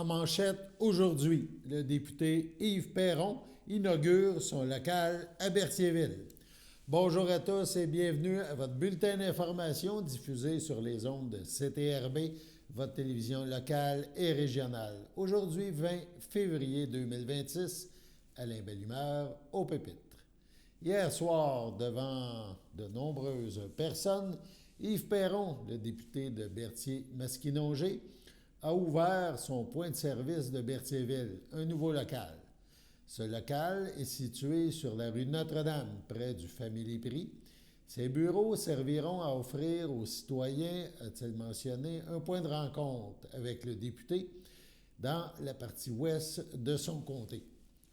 En manchette, aujourd'hui, le député Yves Perron inaugure son local à Berthierville. Bonjour à tous et bienvenue à votre bulletin d'information diffusé sur les ondes de CTRB, votre télévision locale et régionale. Aujourd'hui, 20 février 2026, Alain Belle-Humeur au pupitre. Hier soir, devant de nombreuses personnes, Yves Perron, le député de Berthier-Masquinongé, a ouvert son point de service de Berthierville, un nouveau local. Ce local est situé sur la rue Notre-Dame, près du Family Prix. Ces bureaux serviront à offrir aux citoyens, a-t-il mentionné, un point de rencontre avec le député dans la partie ouest de son comté.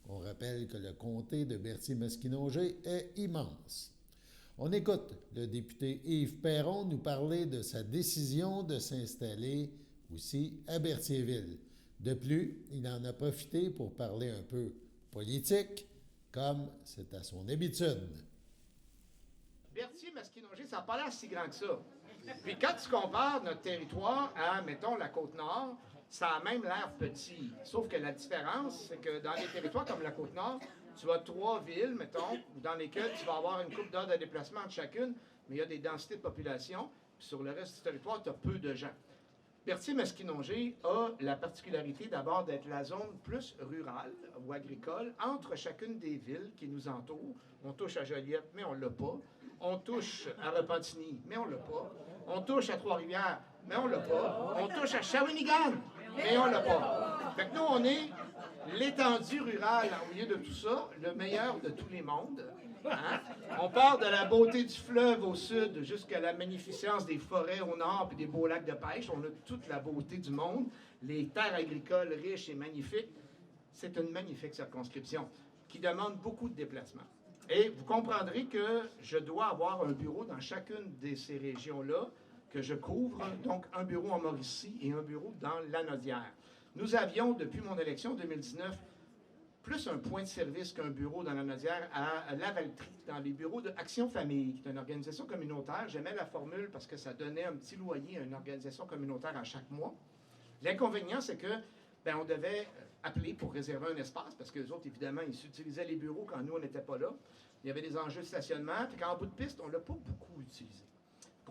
On rappelle que le comté de Berthier-Masquinongé est immense. On écoute le député Yves Perron nous parler de sa décision de s'installer aussi à Berthierville. De plus, il en a profité pour parler un peu politique, comme c'est à son habitude. Berthier-Masquinongé, ça n'a pas l'air si grand que ça. Puis quand tu compares notre territoire à, mettons, la Côte-Nord, ça a même l'air petit. Sauf que la différence, c'est que dans les territoires comme la Côte-Nord, tu as 3 villes, mettons, dans lesquelles tu vas avoir une couple d'heures de déplacement entre chacune, mais il y a des densités de population. Puis sur le reste du territoire, tu as peu de gens. Berthier-Masquinongé a la particularité d'abord d'être la zone plus rurale ou agricole entre chacune des villes qui nous entourent. On touche à Joliette, mais on ne l'a pas. On touche à Repentigny, mais on ne l'a pas. On touche à Trois-Rivières, mais on ne l'a pas. On touche à Shawinigan, mais on ne l'a pas. Fait que nous, on est l'étendue rurale au milieu de tout ça, le meilleur de tous les mondes. Hein? On part de la beauté du fleuve au sud jusqu'à la magnificence des forêts au nord et des beaux lacs de pêche. On a toute la beauté du monde, les terres agricoles riches et magnifiques. C'est une magnifique circonscription qui demande beaucoup de déplacements. Et vous comprendrez que je dois avoir un bureau dans chacune de ces régions-là que je couvre, donc un bureau en Mauricie et un bureau dans Lanaudière. Nous avions, depuis mon élection en 2019, plus un point de service qu'un bureau dans Lanaudière à Lavaltrie, dans les bureaux de Action Famille, qui est une organisation communautaire. J'aimais la formule parce que ça donnait un petit loyer à une organisation communautaire à chaque mois. L'inconvénient, c'est que on devait appeler pour réserver un espace, parce que les autres, évidemment, ils utilisaient les bureaux quand nous, on n'était pas là. Il y avait des enjeux de stationnement, puis qu'en bout de piste, on ne l'a pas beaucoup utilisé.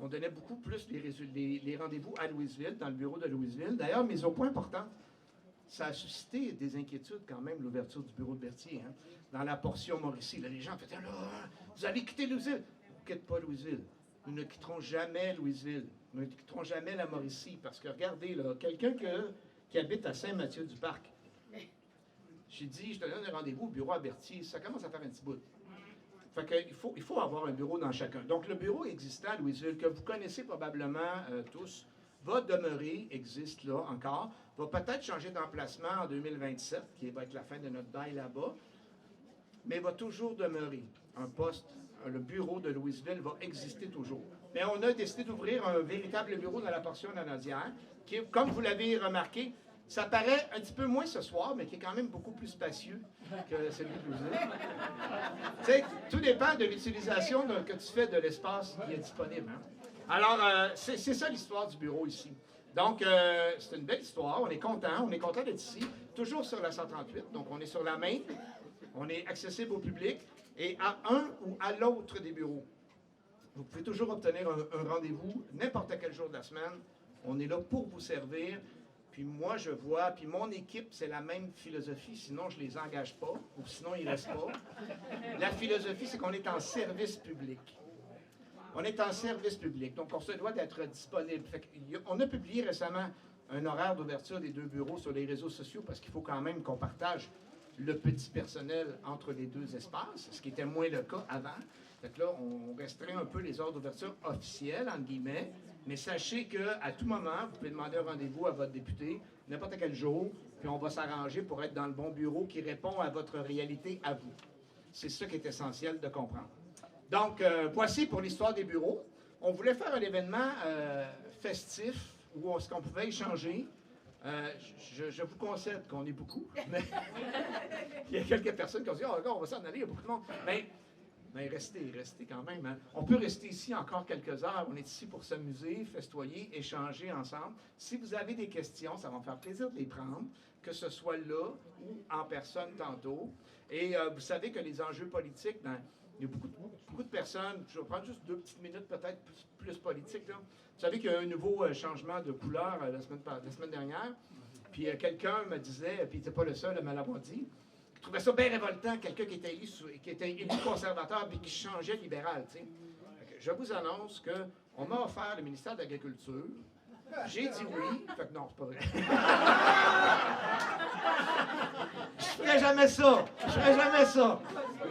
On donnait beaucoup plus les rendez-vous à Louisville, dans le bureau de Louisville. D'ailleurs, mais au point important, ça a suscité des inquiétudes quand même, l'ouverture du bureau de Berthier. Hein? Dans la portion Mauricie, là, les gens faisaient là, vous allez quitter Louisville. Vous ne quittez pas Louisville. Nous ne quitterons jamais Louisville. Nous ne quitterons jamais la Mauricie. Parce que regardez, là, quelqu'un qui habite à Saint-Mathieu-du-Parc, j'ai dit, je te donne un rendez-vous au bureau à Berthier. Ça commence à faire un petit bout. Fait qu'il il faut avoir un bureau dans chacun. Donc, le bureau existant à Louisville, que vous connaissez probablement tous, va demeurer, existe là encore, va peut-être changer d'emplacement en 2027, qui va être la fin de notre bail là-bas, mais va toujours demeurer un poste. Le bureau de Louisville va exister toujours. Mais on a décidé d'ouvrir un véritable bureau dans la portion Lanaudière, qui, comme vous l'avez remarqué, ça paraît un petit peu moins ce soir, mais qui est quand même beaucoup plus spacieux que celui de Louisville. Tu sais, tout dépend de l'utilisation que tu fais de l'espace qui est disponible. Hein? Alors, c'est ça l'histoire du bureau ici. Donc, c'est une belle histoire. On est content d'être ici, toujours sur la 138. Donc, on est sur la main, on est accessible au public et à un ou à l'autre des bureaux. Vous pouvez toujours obtenir un rendez-vous n'importe quel jour de la semaine. On est là pour vous servir. Puis moi, je vois, puis mon équipe, c'est la même philosophie, sinon je les engage pas, ou sinon ils restent pas. La philosophie, c'est qu'on est en service public. On est en service public, donc on se doit d'être disponible. On a publié récemment un horaire d'ouverture des 2 bureaux sur les réseaux sociaux parce qu'il faut quand même qu'on partage le petit personnel entre les 2 espaces, ce qui était moins le cas avant. Fait que là, on restreint un peu les heures d'ouverture officielles, entre guillemets, mais sachez qu'à tout moment, vous pouvez demander un rendez-vous à votre député, n'importe quel jour, puis on va s'arranger pour être dans le bon bureau qui répond à votre réalité à vous. C'est ça qui est essentiel de comprendre. Donc, voici pour l'histoire des bureaux. On voulait faire un événement festif où est-ce qu'on pouvait échanger. Je vous concède qu'on est beaucoup, mais il y a quelques personnes qui ont dit « Oh, on va s'en aller, il y a beaucoup de monde. » Mais Mais restez quand même. Hein. On peut rester ici encore quelques heures. On est ici pour s'amuser, festoyer, échanger ensemble. Si vous avez des questions, ça va me faire plaisir de les prendre, que ce soit là ou en personne tantôt. Et vous savez que les enjeux politiques, ben, il y a beaucoup de personnes, je vais prendre juste 2 petites minutes peut-être plus politiques. Là. Vous savez qu'il y a un nouveau changement de couleur la semaine dernière. Puis quelqu'un me disait, puis il n'était pas le seul à me l'avoir dit, je trouvais ça bien révoltant, quelqu'un qui était élu conservateur puis qui changeait libéral. T'sais. Je vous annonce qu'on m'a offert le ministère de l'Agriculture. J'ai dit oui. Fait que non, c'est pas vrai. Je ferais jamais ça.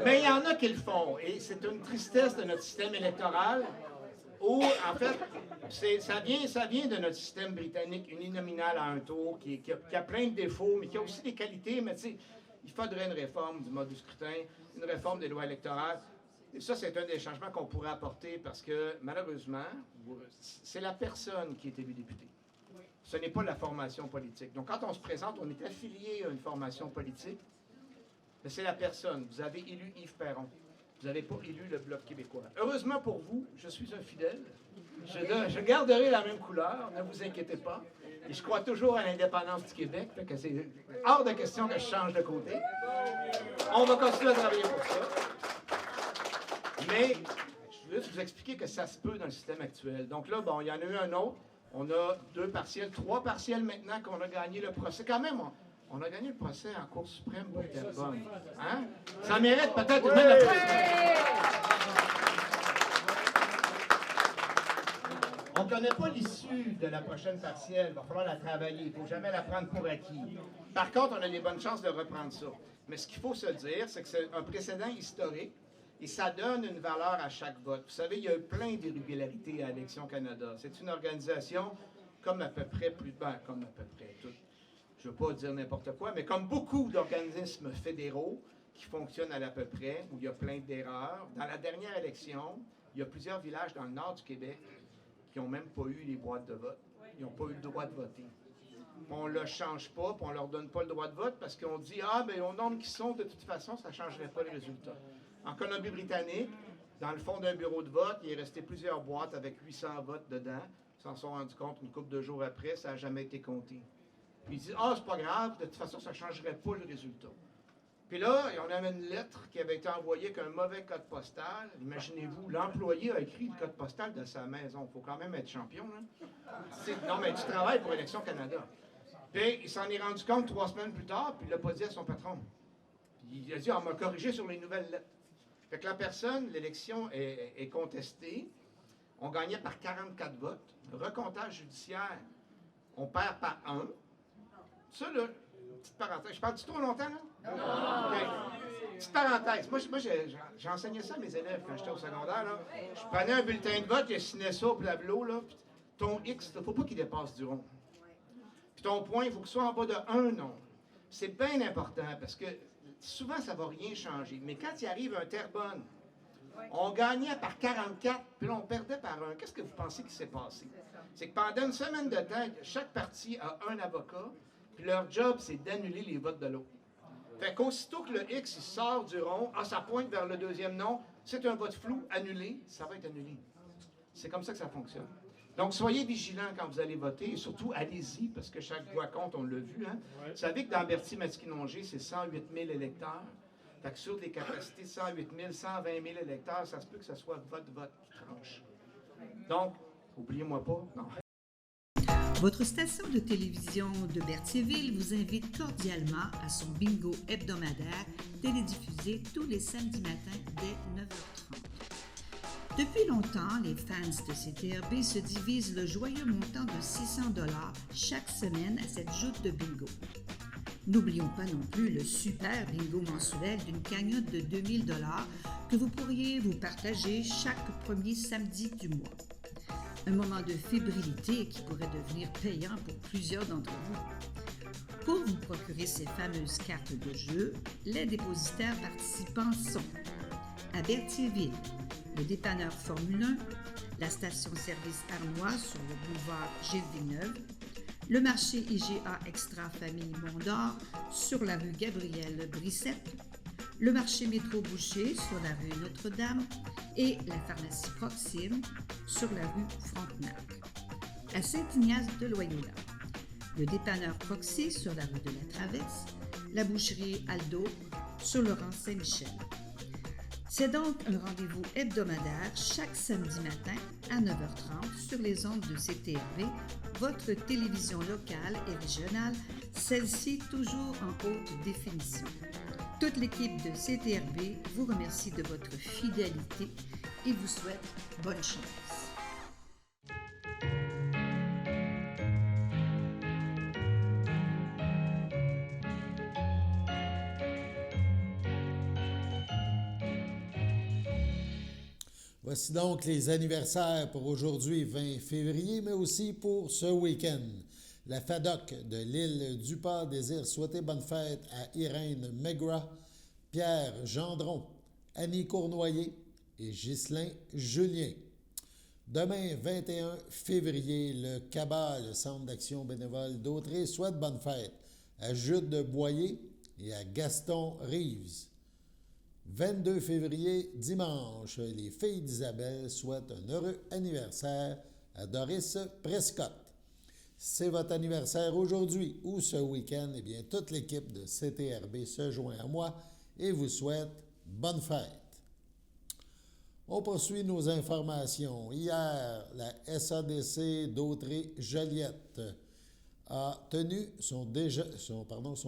Mais il y en a qui le font. Et c'est une tristesse de notre système électoral où, en fait, ça vient de notre système britannique uninominal à un tour qui a plein de défauts, mais qui a aussi des qualités. Mais tu sais, il faudrait une réforme du mode de scrutin, une réforme des lois électorales. Et ça, c'est un des changements qu'on pourrait apporter parce que, malheureusement, c'est la personne qui est élue députée. Ce n'est pas la formation politique. Donc, quand on se présente, on est affilié à une formation politique, mais c'est la personne. Vous avez élu Yves Perron. Vous n'avez pas élu le Bloc québécois. Heureusement pour vous, je suis un fidèle. Je garderai la même couleur, ne vous inquiétez pas. Et je crois toujours à l'indépendance du Québec, que c'est hors de question que je change de côté. On va continuer à travailler pour ça. Mais je veux juste vous expliquer que ça se peut dans le système actuel. Donc là, bon, il y en a eu un autre. On a 2 partiels, 3 partiels maintenant qu'on a gagné le procès. Quand même, on a gagné le procès en Cour suprême pour Terrebonne. Hein? Ça mérite peut-être une belle applaudissement. On ne connaît pas l'issue de la prochaine partielle. Il va falloir la travailler. Il ne faut jamais la prendre pour acquis. Par contre, on a des bonnes chances de reprendre ça. Mais ce qu'il faut se dire, c'est que c'est un précédent historique et ça donne une valeur à chaque vote. Vous savez, il y a eu plein d'irrégularités à Élections Canada. C'est une organisation comme à peu près toutes. Je ne veux pas dire n'importe quoi, mais comme beaucoup d'organismes fédéraux qui fonctionnent à peu près, où il y a plein d'erreurs. Dans la dernière élection, il y a plusieurs villages dans le nord du Québec qui n'ont même pas eu les boîtes de vote. Ils n'ont pas eu le droit de voter. On ne le change pas, puis on ne leur donne pas le droit de vote parce qu'on dit « Ah, bien, au nombre qui sont, de toute façon, ça ne changerait pas les résultats. » En Colombie-Britannique, dans le fond d'un bureau de vote, il est resté plusieurs boîtes avec 800 votes dedans. Ils s'en sont rendus compte une couple de jours après, ça n'a jamais été compté. Puis ils disent « Ah, c'est pas grave, de toute façon, ça ne changerait pas le résultat. » Puis là, on avait une lettre qui avait été envoyée avec un mauvais code postal. Imaginez-vous, l'employé a écrit le code postal de sa maison. Il faut quand même être champion, là. Non, mais tu travailles pour Élections Canada. Puis il s'en est rendu compte 3 semaines plus tard, puis il ne l'a pas dit à son patron. Puis il a dit, on m'a corrigé sur les nouvelles lettres. Fait que la personne, l'élection est contestée. On gagnait par 44 votes. Le recomptage judiciaire, on perd par 1. Ça, là, petite parenthèse. Je parle-tu trop longtemps, là? Okay. Petite parenthèse. Moi j'ai enseigné ça à mes élèves quand j'étais au secondaire. Là. Je prenais un bulletin de vote, je signais ça au tableau. Là, ton X, il ne faut pas qu'il dépasse du rond. Puis ton point, il faut qu'il soit en bas de 1 nombre. C'est bien important parce que souvent, ça ne va rien changer. Mais quand il arrive un Terrebonne, on gagnait par 44, puis là, on perdait par 1. Qu'est-ce que vous pensez qui s'est passé? C'est que pendant une semaine de temps, chaque parti a un avocat, puis leur job, c'est d'annuler les votes de l'autre. Fait qu'aussitôt que le X il sort du rond, ça pointe vers le deuxième nom, c'est un vote flou, annulé, ça va être annulé. C'est comme ça que ça fonctionne. Donc, soyez vigilants quand vous allez voter, et surtout, allez-y, parce que chaque voix compte, on l'a vu. Hein? Vous savez que dans Berthier-Masquinongé, c'est 108 000 électeurs. Fait que sur des capacités de 108 000, 120 000 électeurs, ça se peut que ce soit votre vote qui tranche. Donc, oubliez-moi pas, non. Votre station de télévision de Berthierville vous invite cordialement à son bingo hebdomadaire télédiffusé tous les samedis matins dès 9h30. Depuis longtemps, les fans de CTRB se divisent le joyeux montant de 600 $ chaque semaine à cette joute de bingo. N'oublions pas non plus le super bingo mensuel d'une cagnotte de 2000 $ que vous pourriez vous partager chaque premier samedi du mois. Un moment de fébrilité qui pourrait devenir payant pour plusieurs d'entre vous. Pour vous procurer ces fameuses cartes de jeu, les dépositaires participants sont à Berthierville, le dépanneur Formule 1, la station-service Arnois sur le boulevard Gilles-Villeneuve, le marché IGA Extra Famille Mont-d'Or sur la rue Gabrielle Brissette, le marché métro Boucher sur la rue Notre-Dame et la pharmacie Proxime sur la rue Frontenac. À Saint-Ignace de Loyola, le dépanneur Proxy sur la rue de la Traverse, la boucherie Aldo sur le rang Saint-Michel. C'est donc un rendez-vous hebdomadaire chaque samedi matin à 9h30 sur les ondes de CTRB, votre télévision locale et régionale, celle-ci toujours en haute définition. Toute l'équipe de CTRB vous remercie de votre fidélité et vous souhaite bonne chance. Voici donc les anniversaires pour aujourd'hui, 20 février, mais aussi pour ce week-end. La FADOC de l'île du Pas désire souhaiter bonne fête à Irène Megra, Pierre Gendron, Annie Cournoyer et Ghislain Julien. Demain, 21 février, le CABA, le Centre d'action bénévole d'Autrey, souhaite bonne fête à Jude Boyer et à Gaston Reeves. 22 février, dimanche, les filles d'Isabelle souhaitent un heureux anniversaire à Doris Prescott. C'est votre anniversaire aujourd'hui ou ce week-end, eh bien, toute l'équipe de CTRB se joint à moi et vous souhaite bonne fête. On poursuit nos informations. Hier, la SADC d'Autrey-Joliette a tenu son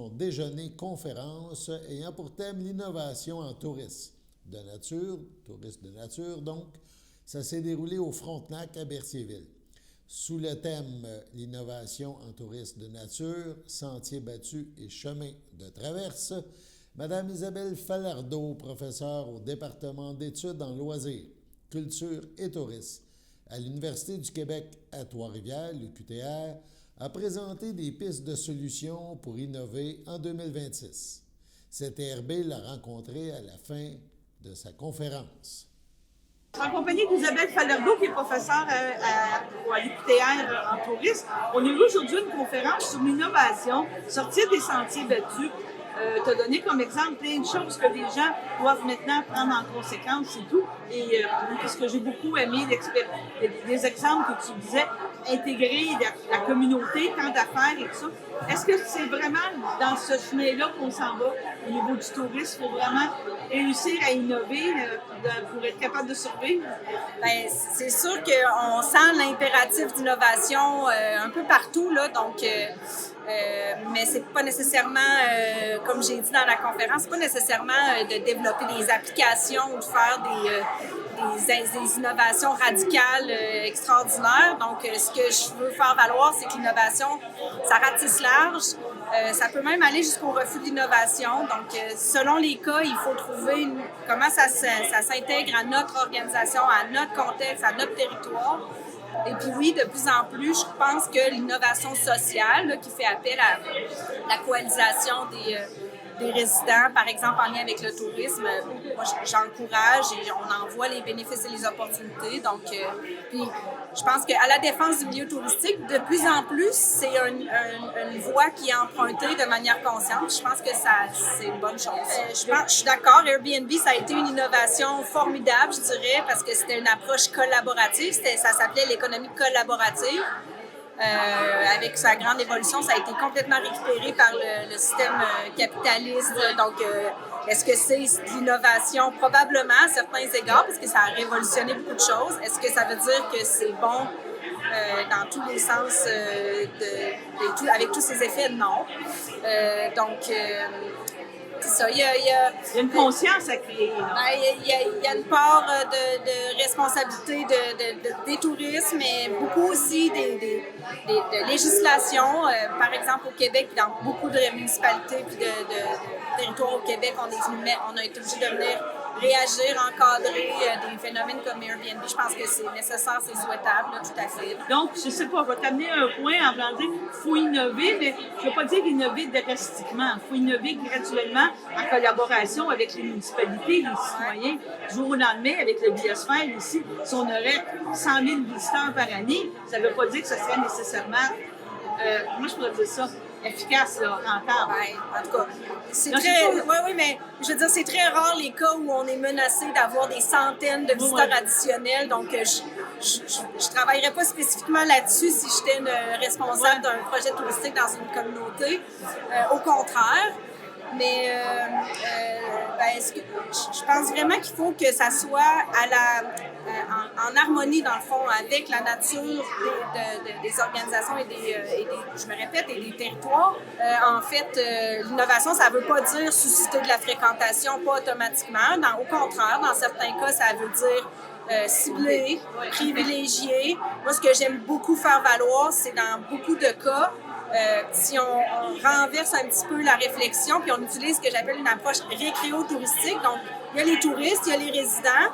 déjeuner conférence ayant pour thème l'innovation en tourisme de nature, donc. Ça s'est déroulé au Frontenac à Berthierville. Sous le thème l'innovation en tourisme de nature, sentiers battus et chemins de traverse, Mme Isabelle Falardeau, professeure au département d'études en loisirs, culture et tourisme à l'Université du Québec à Trois-Rivières, l'UQTR, a présenté des pistes de solutions pour innover en 2026. CTRB l'a rencontré à la fin de sa conférence. En compagnie d'Isabelle Falardeau, qui est professeure à l'UQTR en tourisme, on a eu aujourd'hui une conférence sur l'innovation, sortir des sentiers battus. Tu as donné comme exemple plein de choses que les gens doivent maintenant prendre en conséquence et tout. Et ce que j'ai beaucoup aimé, des exemples que tu disais, intégrer la communauté, tant d'affaires et tout ça. Est-ce que c'est vraiment dans ce chemin-là qu'on s'en va au niveau du tourisme? Il faut vraiment réussir à innover pour être capable de survivre? Bien, c'est sûr qu'on sent l'impératif d'innovation un peu partout, là, donc... mais c'est pas nécessairement, comme j'ai dit dans la conférence, c'est pas nécessairement de développer des applications ou de faire des innovations radicales extraordinaires. Donc, ce que je veux faire valoir, c'est que l'innovation, ça ratisse large. Ça peut même aller jusqu'au refus de l'innovation. Donc, selon les cas, il faut trouver comment ça s'intègre à notre organisation, à notre contexte, à notre territoire. Et puis oui, de plus en plus, je pense que l'innovation sociale, là, qui fait appel à la coalisation des résidents, par exemple en lien avec le tourisme, moi j'encourage et on en voit les bénéfices et les opportunités. Donc, puis je pense qu'à la défense du milieu touristique, de plus en plus, c'est une voie qui est empruntée de manière consciente. Je pense que c'est une bonne chose. Je suis d'accord, Airbnb, ça a été une innovation formidable, je dirais, parce que c'était une approche collaborative. Ça s'appelait l'économie collaborative. Avec sa grande évolution, ça a été complètement récupéré par le système capitaliste. Donc, est-ce que c'est de l'innovation? Probablement, à certains égards, parce que ça a révolutionné beaucoup de choses. Est-ce que ça veut dire que c'est bon dans tous les sens, avec tous ses effets? Non. C'est ça. Il y a une conscience à créer. Il y a une part de responsabilité des touristes, mais beaucoup aussi de législation. Par exemple, au Québec, dans beaucoup de municipalités puis de territoires au Québec, on a été obligé de venir réagir, encadrer des phénomènes comme Airbnb. Je pense que c'est nécessaire, c'est souhaitable, là, tout à fait. Donc, je sais pas, je vais t'amener un point en voulant dire qu'il faut innover, mais je ne veux pas dire innover drastiquement. Il faut innover graduellement en collaboration avec les municipalités, les citoyens. Du jour au lendemain, avec le biosphère, ici, si on aurait 100 000 visiteurs par année, ça ne veut pas dire que ce serait nécessairement, moi je pourrais dire ça, efficace, là, rentable. Ouais, en tout cas, c'est Non, très. c'est pas- Oui, mais je veux dire, c'est très rare les cas où on est menacé d'avoir des centaines de visiteurs Ouais. additionnels. Donc, je travaillerais pas spécifiquement là-dessus si j'étais une responsable d'un projet touristique dans une communauté. Au contraire. Mais je pense vraiment qu'il faut que ça soit en harmonie, dans le fond, avec la nature des organisations et je me répète, et des territoires. En fait, l'innovation, ça ne veut pas dire susciter de la fréquentation, pas automatiquement. Au contraire, dans certains cas, ça veut dire cibler, privilégier. Moi, ce que j'aime beaucoup faire valoir, c'est dans beaucoup de cas, si on renverse un petit peu la réflexion, puis on utilise ce que j'appelle une approche récréo-touristique. Donc, il y a les touristes, il y a les résidents.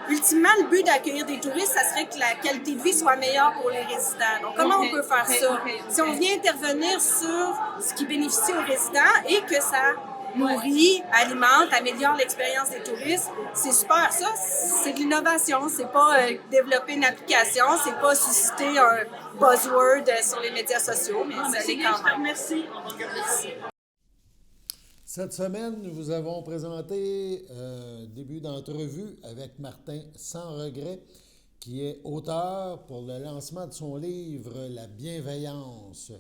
Ultimement, le but d'accueillir des touristes, ça serait que la qualité de vie soit meilleure pour les résidents. Donc, comment on peut faire ça? Si on vient intervenir sur ce qui bénéficie aux résidents et que ça nourrit, alimente, améliore l'expérience des touristes, c'est super. Ça, c'est de l'innovation. C'est pas développer une application, c'est pas susciter un buzzword sur les médias sociaux, mais ça l'est quand même. Merci. Cette semaine, nous vous avons présenté un début d'entrevue avec Martin Sans Regret, qui est auteur pour le lancement de son livre « La bienveillance ».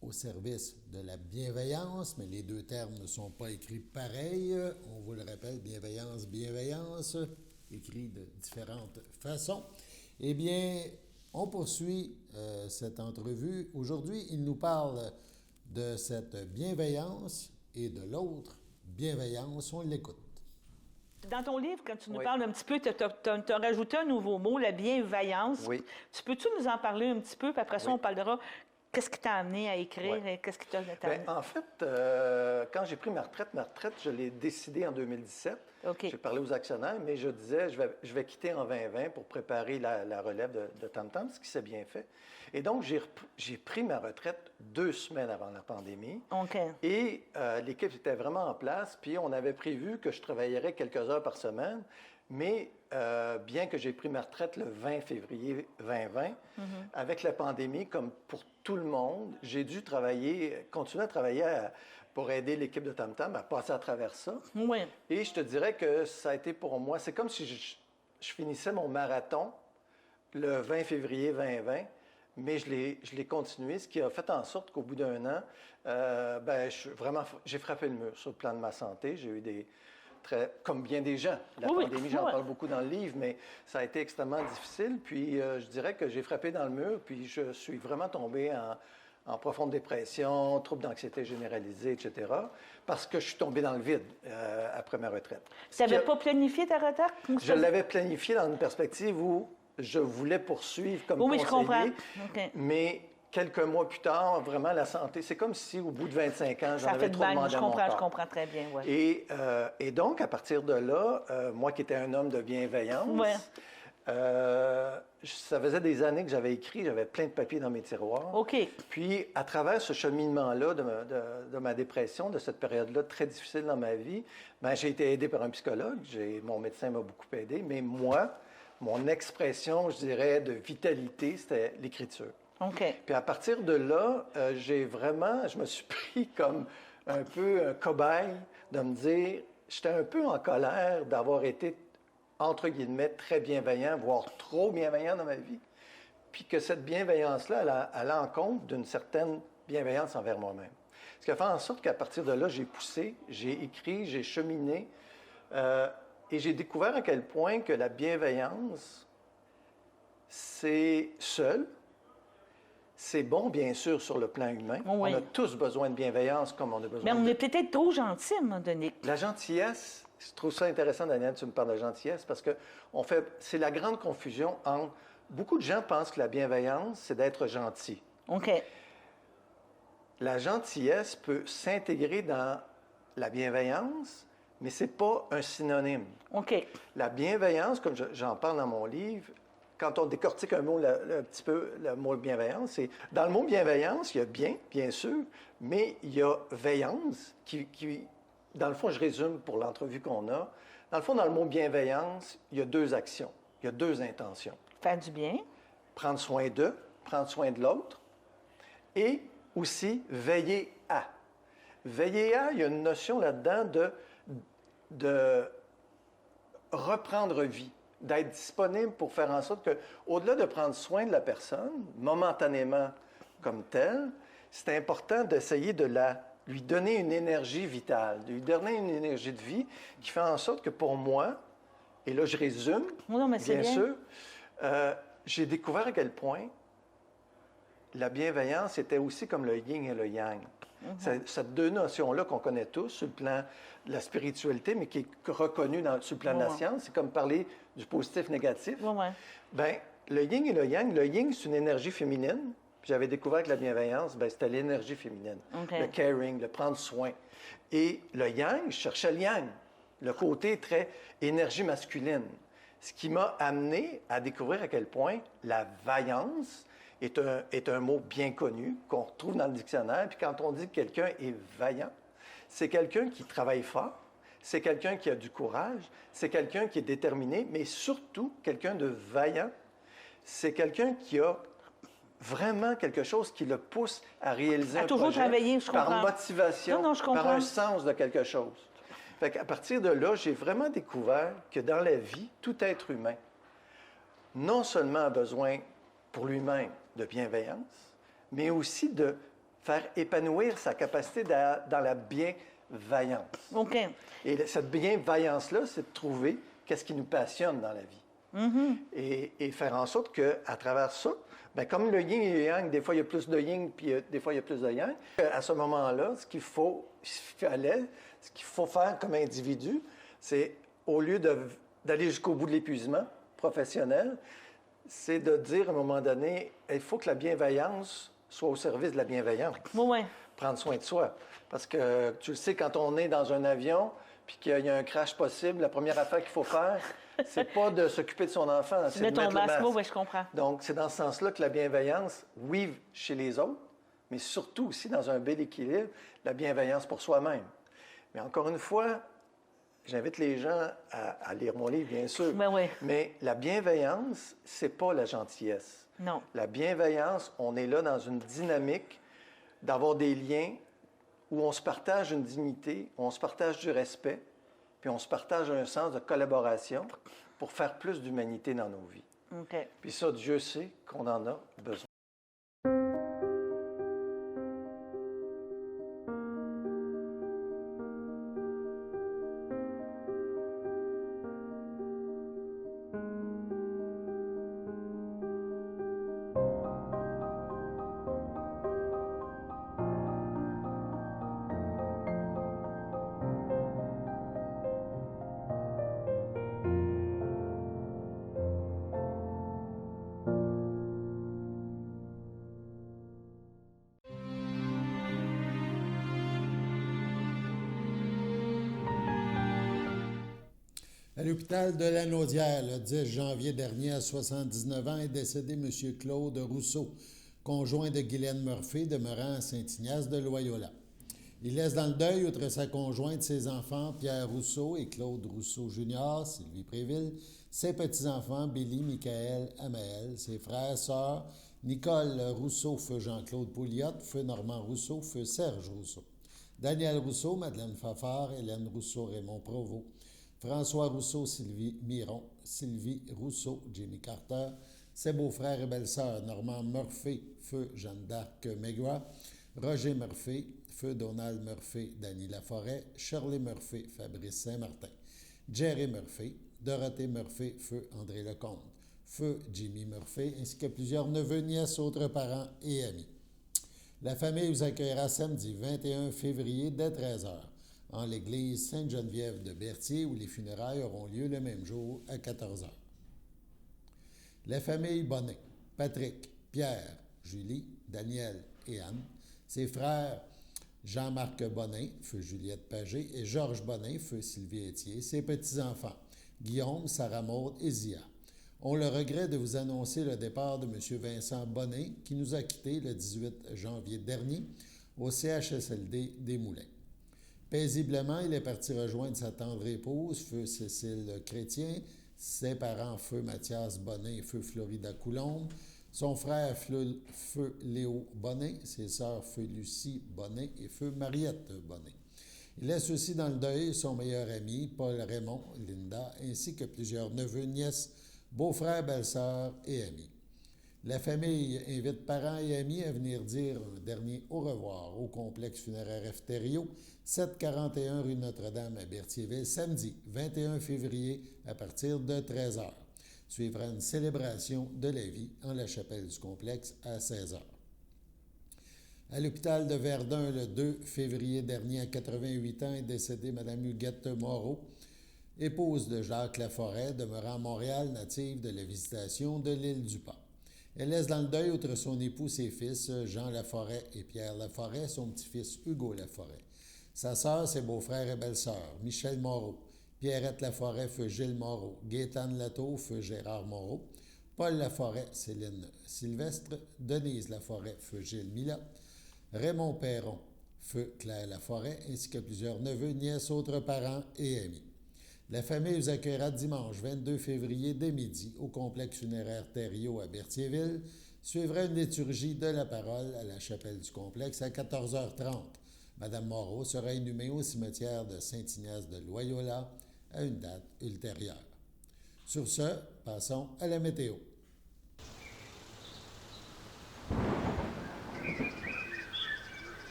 Au service de la bienveillance, mais les deux termes ne sont pas écrits pareil. On vous le rappelle, bienveillance, bienveillance, écrit de différentes façons. Eh bien, on poursuit cette entrevue. Aujourd'hui, il nous parle de cette bienveillance et de l'autre bienveillance. On l'écoute. Dans ton livre, quand tu nous Oui. parles un petit peu, tu as rajouté un nouveau mot, la bienveillance. Oui. Tu peux-tu nous en parler un petit peu, puis après ça, Oui. on parlera qu'est-ce qui t'a amené à écrire Oui. et qu'est-ce qui t'a... Bien, en fait, quand j'ai pris ma retraite, je l'ai décidée en 2017. OK. J'ai parlé aux actionnaires, mais je disais, je vais quitter en 2020 pour préparer la relève de Tam Tam, ce qui s'est bien fait. Et donc, j'ai pris ma retraite 2 semaines avant la pandémie. OK. Et l'équipe était vraiment en place, puis on avait prévu que je travaillerais quelques heures par semaine, mais bien que j'ai pris ma retraite le 20 février 2020, avec la pandémie, comme pour tout le monde, j'ai dû continuer à travailler pour aider l'équipe de Tam Tam à passer à travers ça. Oui. Et je te dirais que ça a été pour moi, c'est comme si je finissais mon marathon le 20 février 2020, mais je l'ai continué, ce qui a fait en sorte qu'au bout d'un an, j'ai frappé le mur sur le plan de ma santé. J'ai eu comme bien des gens. La Oui, pandémie, j'en parle beaucoup dans le livre, mais ça a été extrêmement difficile. Puis je dirais que j'ai frappé dans le mur, puis je suis vraiment tombé en profonde dépression, troubles d'anxiété généralisée, etc., parce que je suis tombé dans le vide après ma retraite. Tu n'avais pas planifié ta retraite? Je l'avais planifié dans une perspective où je voulais poursuivre comme Oui, conseiller, je comprends. OK. mais quelques mois plus tard, vraiment, la santé, c'est comme si au bout de 25 ans, j'en Ça avais fait de trop mal. demandé à mon corps. Je comprends très bien, oui. Et donc, à partir de là, moi qui étais un homme de bienveillance, Ouais. ça faisait des années que j'avais écrit, j'avais plein de papiers dans mes tiroirs. OK. Puis, à travers ce cheminement-là de ma dépression, de cette période-là très difficile dans ma vie, ben, j'ai été aidé par un psychologue. Mon médecin m'a beaucoup aidé, mais moi, mon expression, je dirais, de vitalité, c'était l'écriture. OK. Puis à partir de là, je me suis pris comme un peu un cobaye de me dire, j'étais un peu en colère d'avoir été, entre guillemets, très bienveillant, voire trop bienveillant dans ma vie. Puis que cette bienveillance-là, elle a en compte d'une certaine bienveillance envers moi-même. Ce qui a fait en sorte qu'à partir de là, j'ai poussé, j'ai écrit, j'ai cheminé, et j'ai découvert à quel point que la bienveillance, c'est seul. C'est bon, bien sûr, sur le plan humain. Oui. On a tous besoin de bienveillance comme on a besoin Mais on est peut-être trop gentil à un moment donné. La gentillesse, je trouve ça intéressant, Daniel, tu me parles de gentillesse, parce que c'est la grande confusion entre... Beaucoup de gens pensent que la bienveillance, c'est d'être gentil. OK. La gentillesse peut s'intégrer dans la bienveillance, mais ce n'est pas un synonyme. OK. La bienveillance, comme j'en parle dans mon livre, quand on décortique un mot, un petit peu le mot bienveillance, c'est dans le mot bienveillance, il y a bien sûr, mais il y a veillance qui dans le fond, je résume pour l'entrevue qu'on a. Dans le fond, dans le mot bienveillance, il y a 2 actions, il y a 2 intentions. Faire du bien. Prendre soin d'eux, prendre soin de l'autre et aussi veiller à. Veiller à, il y a une notion là-dedans de reprendre vie, d'être disponible pour faire en sorte que, au-delà de prendre soin de la personne, momentanément comme telle, c'est important d'essayer de lui donner une énergie vitale, de lui donner une énergie de vie qui fait en sorte que pour moi, et là je résume, Non, mais c'est bien bien. sûr, j'ai découvert à quel point la bienveillance était aussi comme le yin et le yang. Cette deux notions-là qu'on connaît tous sur le plan de la spiritualité, mais qui est reconnue sur le plan de la science, c'est comme parler du positif-négatif. Bien, le yin et le yin, c'est une énergie féminine. Puis j'avais découvert que la bienveillance, bien, c'était l'énergie féminine. Le caring, le prendre soin. Et le yang, je cherchais le yang, le côté très énergie masculine. Ce qui m'a amené à découvrir à quel point la vaillance est un mot bien connu, qu'on retrouve dans le dictionnaire. Puis quand on dit que quelqu'un est vaillant, c'est quelqu'un qui travaille fort, c'est quelqu'un qui a du courage, c'est quelqu'un qui est déterminé, mais surtout, quelqu'un de vaillant, c'est quelqu'un qui a vraiment quelque chose qui le pousse à réaliser un toujours projet travailler, je comprends. par motivation, Non, je comprends. par un sens de quelque chose. Fait qu'à partir de là, j'ai vraiment découvert que dans la vie, tout être humain, non seulement a besoin pour lui-même de bienveillance, mais aussi de faire épanouir sa capacité dans la bienveillance. OK. Et cette bienveillance-là, c'est de trouver qu'est-ce qui nous passionne dans la vie. Et faire en sorte qu'à travers ça, bien, comme le yin et le yang, des fois il y a plus de yin, puis des fois il y a plus de yang, à ce moment-là, ce qu'il faut faire comme individu, c'est au lieu d'aller jusqu'au bout de l'épuisement professionnel, c'est de dire à un moment donné, il faut que la bienveillance soit au service de la bienveillance. Prendre soin de soi. Parce que tu le sais, quand on est dans un avion puis qu'il y a un crash possible, la première affaire qu'il faut faire, c'est pas de s'occuper de son enfant, c'est de mettre le masque. Oui, je comprends. Donc, c'est dans ce sens-là que la bienveillance, oui, chez les autres, mais surtout aussi dans un bel équilibre, la bienveillance pour soi-même. Mais encore une fois, j'invite les gens à lire mon livre, bien sûr. Mais la bienveillance, c'est pas la gentillesse. Non. La bienveillance, on est là dans une dynamique d'avoir des liens où on se partage une dignité, où on se partage du respect, puis on se partage un sens de collaboration pour faire plus d'humanité dans nos vies. Puis ça, Dieu sait qu'on en a besoin. À l'hôpital de la Naudière, le 10 janvier dernier, à 79 ans, est décédé M. Claude Rousseau, conjoint de Guylaine Murphy, demeurant à Saint-Ignace de Loyola. Il laisse dans le deuil, outre sa conjointe, ses enfants, Pierre Rousseau et Claude Rousseau Jr., Sylvie Préville, ses petits-enfants, Billy, Michael, Amaël, ses frères, sœurs, Nicole Rousseau, feu Jean-Claude Pouliot, feu Normand Rousseau, feu Serge Rousseau, Daniel Rousseau, Madeleine Fafard, Hélène Rousseau, Raymond Provost, François Rousseau, Sylvie Miron, Sylvie Rousseau, Jimmy Carter, ses beaux-frères et belles-sœurs, Normand Murphy, feu Jeanne d'Arc Maigrat, Roger Murphy, feu Donald Murphy, Danny Laforêt, Shirley Murphy, Fabrice Saint-Martin, Jerry Murphy, Dorothée Murphy, feu André Lecomte, feu Jimmy Murphy, ainsi que plusieurs neveux, nièces, autres parents et amis. La famille vous accueillera samedi 21 février dès 13h. En l'église Sainte-Geneviève de Berthier, où les funérailles auront lieu le même jour à 14h. La famille Bonnet, Patrick, Pierre, Julie, Daniel et Anne, ses frères Jean-Marc Bonnet, feu Juliette Pagé, et Georges Bonnet, feu Sylvie Étier, ses petits-enfants, Guillaume, Sarah Maud et Zia, ont le regret de vous annoncer le départ de M. Vincent Bonnet, qui nous a quittés le 18 janvier dernier au CHSLD des Moulins. Paisiblement, il est parti rejoindre sa tendre épouse, feu Cécile Chrétien, ses parents, feu Mathias Bonnet et feu Florida Coulombe, Son frère Feu Léo Bonnet, ses sœurs Feu Lucie Bonnet et Feu Mariette Bonnet. Il laisse aussi dans le deuil son meilleur ami, Paul Raymond, Linda, ainsi que plusieurs neveux, nièces, beaux-frères, belles-sœurs et amis. La famille invite parents et amis à venir dire un dernier au revoir au complexe funéraire F. Thériault, 741 rue Notre-Dame à Berthierville, samedi 21 février à partir de 13h. Suivra une célébration de la vie en la chapelle du complexe à 16h. À l'hôpital de Verdun, le 2 février dernier, à 88 ans, est décédée Mme Huguette Moreau, épouse de Jacques Laforêt, demeurant à Montréal, native de la Visitation de l'île du Pas. Elle laisse dans le deuil, outre son époux, ses fils, Jean Laforêt et Pierre Laforêt, son petit-fils Hugo Laforêt. Sa sœur, ses beaux-frères et belles-sœurs, Michel Moreau, Pierrette Laforêt, feu Gilles Moreau, Gaétane Latour, feu Gérard Moreau, Paul Laforêt, Céline Sylvestre, Denise Laforêt, feu Gilles Milat, Raymond Perron, feu Claire Laforêt, ainsi que plusieurs neveux, nièces, autres parents et amis. La famille vous accueillera dimanche 22 février dès midi au complexe funéraire Thériault à Berthierville. Suivra une liturgie de la parole à la chapelle du complexe à 14h30. Madame Moreau sera inhumée au cimetière de Saint-Ignace de Loyola à une date ultérieure. Sur ce, passons à la météo.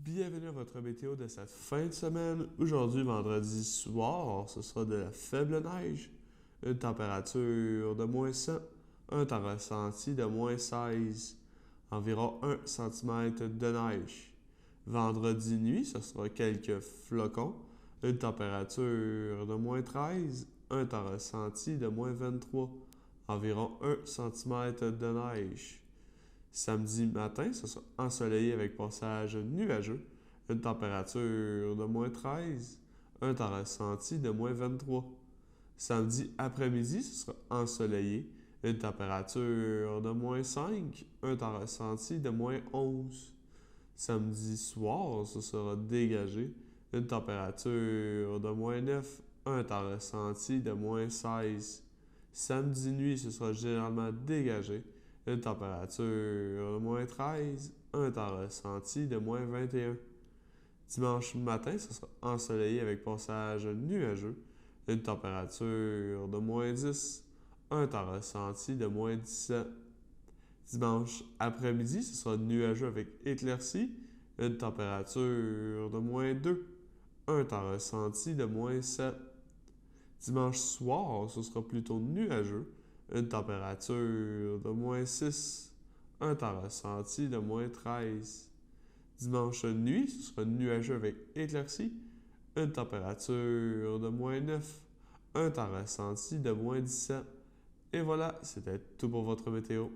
Bienvenue à votre météo de cette fin de semaine. Aujourd'hui, vendredi soir, ce sera de la faible neige, une température de moins 100, un temps ressenti de moins 16, environ 1 cm de neige. Vendredi nuit, ce sera quelques flocons, une température de moins 13, un temps ressenti de moins 23, environ 1 cm de neige. Samedi matin, ce sera ensoleillé avec passage nuageux, une température de moins 13, un temps ressenti de moins 23. Samedi après-midi, ce sera ensoleillé, une température de moins 5, un temps ressenti de moins 11. Samedi soir, ce sera dégagé, une température de moins 9, un temps ressenti de moins 16. Samedi nuit, ce sera généralement dégagé, une température de moins 13, un temps ressenti de moins 21. Dimanche matin, ce sera ensoleillé avec passage nuageux, une température de moins 10, un temps ressenti de moins 17. Dimanche après-midi, ce sera nuageux avec éclaircies, une température de moins 2, un temps ressenti de moins 7. Dimanche soir, ce sera plutôt nuageux, une température de moins 6, un temps ressenti de moins 13. Dimanche nuit, ce sera nuageux avec éclaircies, une température de moins 9, un temps ressenti de moins 17. Et voilà, c'était tout pour votre météo.